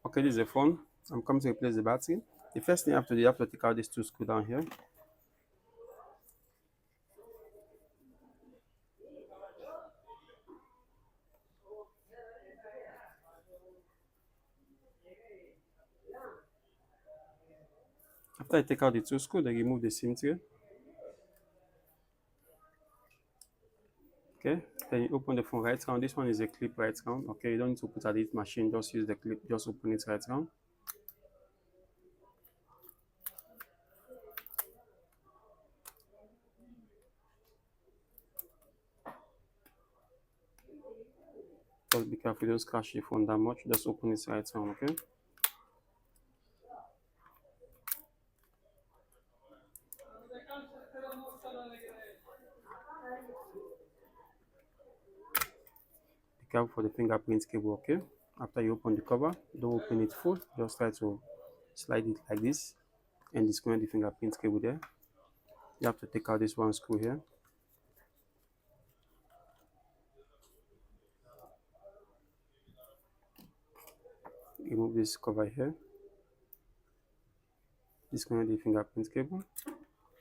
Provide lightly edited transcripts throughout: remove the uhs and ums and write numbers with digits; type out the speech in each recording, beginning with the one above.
Okay, this is the phone. I'm coming to replace the battery. The first thing you have to do, you have to take out these two screws down here. After I take out the two screws, then remove the SIM tray. Okay, then you open the phone right round. This one is a clip right round. Okay, you don't need to put at the machine, just use the clip, just open it right round. Just be careful, don't scratch the phone that much, just open it right round, okay? Be careful for the fingerprint cable, okay? After you open the cover, don't open it full, just try to slide it like this and disconnect the fingerprint cable there. You have to take out this one screw here. Remove this cover here. Disconnect the fingerprint cable.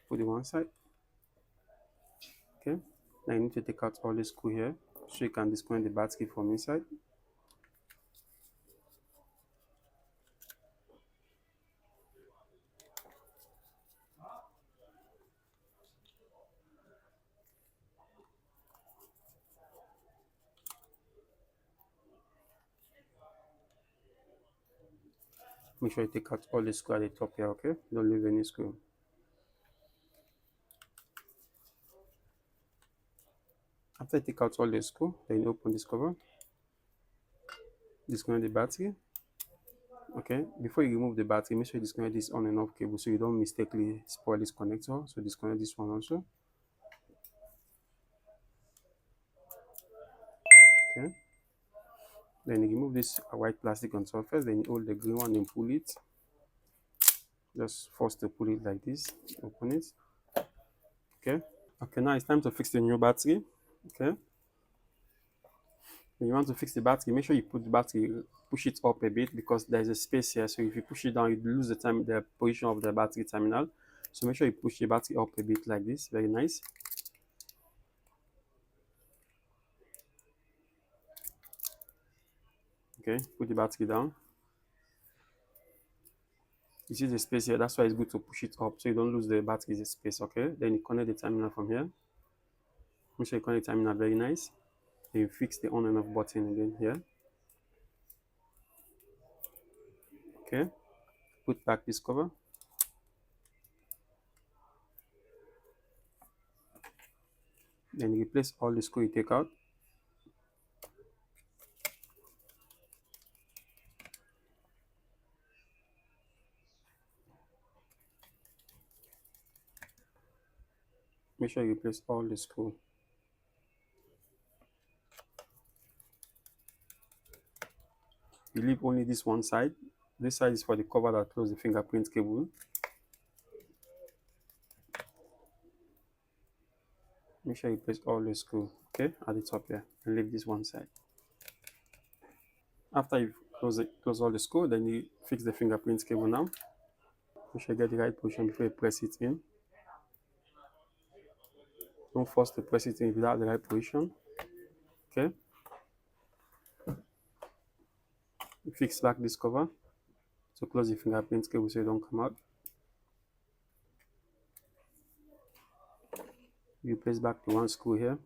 Put it one side. Okay. Now you need to take out all the screw here so you can disconnect the battery from inside. Make sure you take out all the screw at the top here, okay? Don't leave any screw. After you take out all the screw, then you open this cover. Disconnect the battery. Okay, before you remove the battery, make sure you disconnect this on and off cable so you don't mistakenly spoil this connector. So disconnect this one also. Okay, then you remove this white plastic on top first, then you hold the green one and pull it. Just force to pull it like this. Open it. Okay. Okay, now it's time to fix the new battery. Okay. When you want to fix the battery, make sure you put the battery, push it up a bit because there's a space here. So if you push it down, you lose the position of the battery terminal. So make sure you push the battery up a bit like this. Very nice. Okay, put the battery down. You see the space here, that's why it's good to push it up so you don't lose the battery space. Okay, then you connect the terminal from here. Make sure you connect the terminal very nice. Then you fix the on and off button again here. Okay, put back this cover. Then you replace all the screw you take out. Make sure you replace all the screw. You leave only this one side. This side is for the cover that closes the fingerprint cable. Make sure you place all the screw, okay, at the top here, and leave this one side. After you close all the screw, then you fix the fingerprint cable now. Make sure you get the right position before you press it in. Don't force to press it in without the right position. Okay. You fix back this cover to close the fingerprint cable so it don't come out. You place back the one screw here.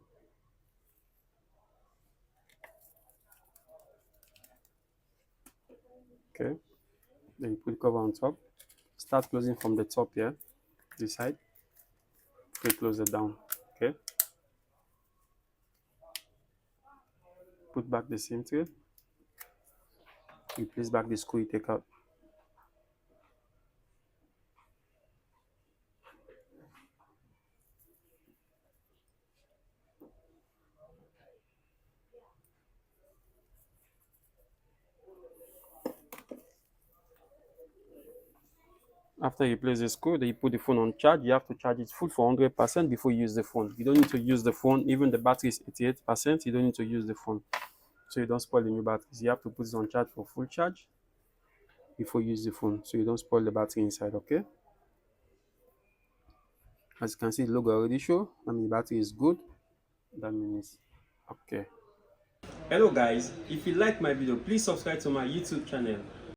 Okay. Then you put the cover on top. Start closing from the top here, this side. Okay, close it down. Okay. Put back the SIM tray. You place back the screw you take out. After you place the screw, then you put the phone on charge. You have to charge it full for 100% before you use the phone. You don't need to use the phone. Even the battery is 88%. You don't need to use the phone. So you don't spoil the new batteries. You have to put it on charge for full charge. before you use the phone, so you don't spoil the battery inside. Okay, as you can see, the logo already show. I mean, the battery is good. That means okay. Hello guys, if you like my video, please subscribe to my YouTube channel